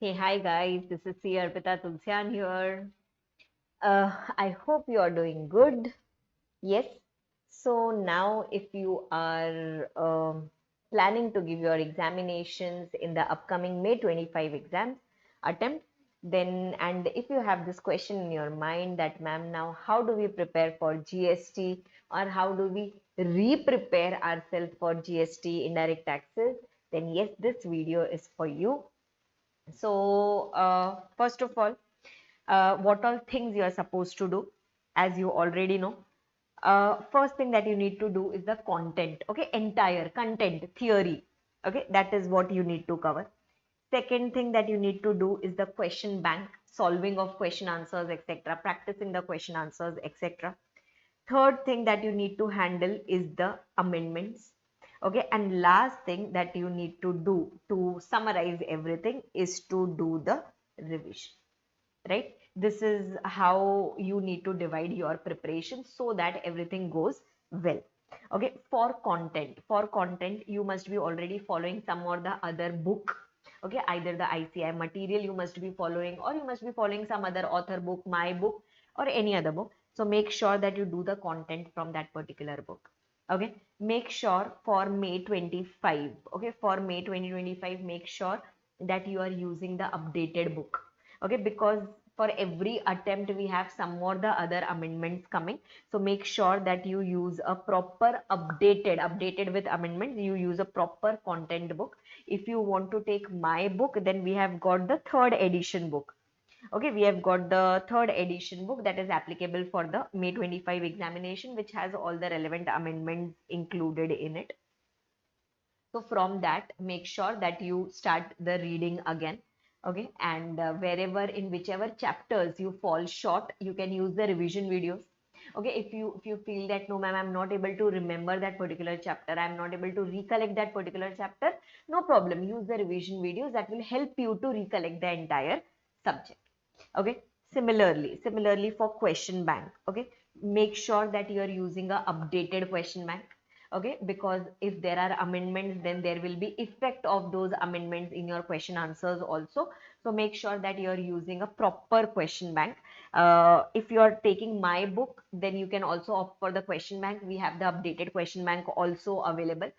Hey, hi guys, this is C. Arpita Tulsian here. I hope you are doing good. Yes. So now, if you are planning to give your examinations in the upcoming May 25 exam attempt, then and if you have this question in your mind that, ma'am, now how do we prepare for GST or how do we re-prepare ourselves for GST indirect taxes, then yes, this video is for you. So, first of all, what all things you are supposed to do, as you already know. First thing that you need to do is the content, okay, entire content theory, okay, that is what you need to cover. Second thing that you need to do is the question bank, solving of question answers, etc., practicing the question answers, etc. Third thing that you need to handle is the amendments. Okay, and last thing that you need to do to summarize everything is to do the revision, right? This is how you need to divide your preparation so that everything goes well. Okay, for content, you must be already following some or the other book. Okay, either the ICI material you must be following, or you must be following some other author book, my book, or any other book. So make sure that you do the content from that particular book. Okay, make sure for May 25, okay, for May 2025, make sure that you are using the updated book. Okay, because for every attempt we have some more the other amendments coming, so make sure that you use a proper updated with amendments, you use a proper content book. If you want to take my book, then we have got the third edition book. Okay, we have got the third edition book that is applicable for the May 25 examination, which has all the relevant amendments included in it. So from that, make sure that you start the reading again. Okay, and wherever in whichever chapters you fall short, you can use the revision videos. Okay, if you feel that, no ma'am, I'm not able to remember that particular chapter, I'm not able to recollect that particular chapter, no problem, use the revision videos that will help you to recollect the entire subject. Okay, similarly for question bank. Okay, make sure that you are using a updated question bank. Okay, because if there are amendments, then there will be effect of those amendments in your question answers also. So make sure that you are using a proper question bank. If you are taking my book, then you can also opt for the question bank. We have the updated question bank also available.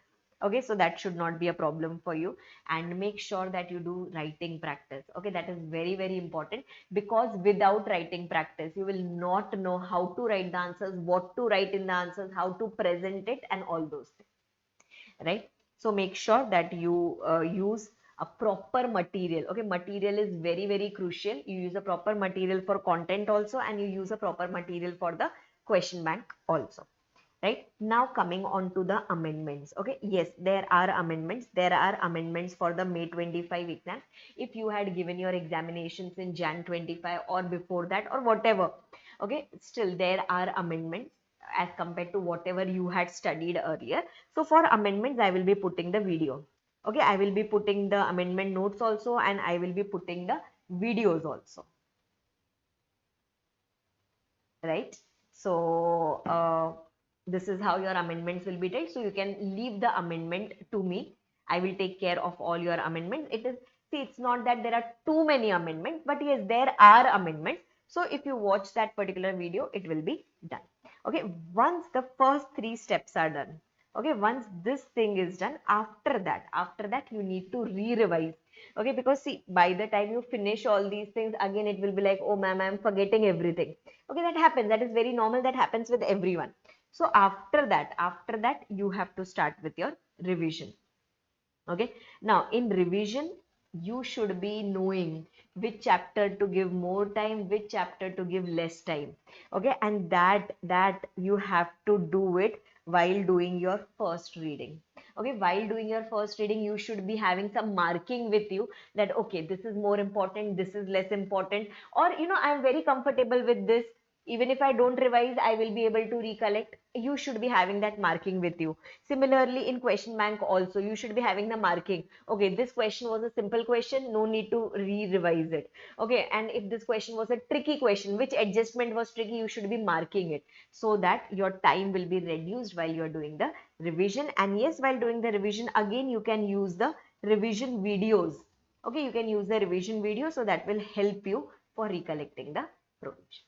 Okay, so that should not be a problem for you. And make sure that you do writing practice. Okay, that is very, very important, because without writing practice, you will not know how to write the answers, what to write in the answers, how to present it, and all those things, right? So make sure that you use a proper material. Okay, material is very, very crucial. You use a proper material for content also, and you use a proper material for the question bank also. Right, now coming on to the amendments. Okay, yes, there are amendments for the May 25 exam. If you had given your examinations in Jan 25 or before that or whatever, okay, still there are amendments as compared to whatever you had studied earlier. So for amendments, I will be putting the video. Okay, I will be putting the amendment notes also, and I will be putting the videos also, right? So this is how your amendments will be done. So you can leave the amendment to me. I will take care of all your amendments. It is, see, it's not that there are too many amendments, but yes, there are amendments. So if you watch that particular video, it will be done. Okay, once the first three steps are done, okay, once this thing is done, after that you need to re-revise. Okay, because see, by the time you finish all these things, again it will be like, oh ma'am, I'm forgetting everything. Okay, that happens, that is very normal, that happens with everyone. So after that you have to start with your revision. Okay, now in revision, you should be knowing which chapter to give more time, which chapter to give less time. Okay, and that you have to do it while doing your first reading. Okay, while doing your first reading, you should be having some marking with you, that okay, this is more important, this is less important, or I'm very comfortable with this. Even if I don't revise, I will be able to recollect. You should be having that marking with you. Similarly, in question bank also, you should be having the marking. Okay, this question was a simple question, no need to re-revise it. Okay, and if this question was a tricky question, which adjustment was tricky, you should be marking it, so that your time will be reduced while you're doing the revision. And yes, while doing the revision, again, you can use the revision videos. Okay, you can use the revision video, so that will help you for recollecting the provision.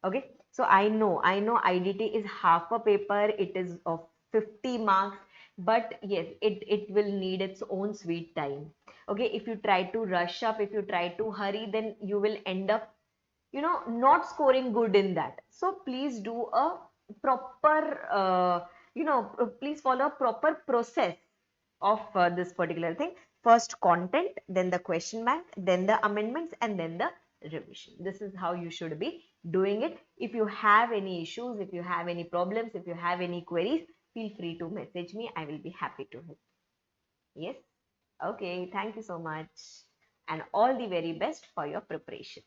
Okay, so I know IDT is half a paper, it is of 50 marks, but yes, it will need its own sweet time. Okay, if you try to rush up, if you try to hurry, then you will end up, not scoring good in that. So please do a proper, please follow a proper process of this particular thing. First content, then the question bank, then the amendments, and then the revision. This is how you should be doing it. If you have any issues, if you have any problems, if you have any queries, feel free to message me. I will be happy to help. Yes. Okay, thank you so much, and all the very best for your preparation.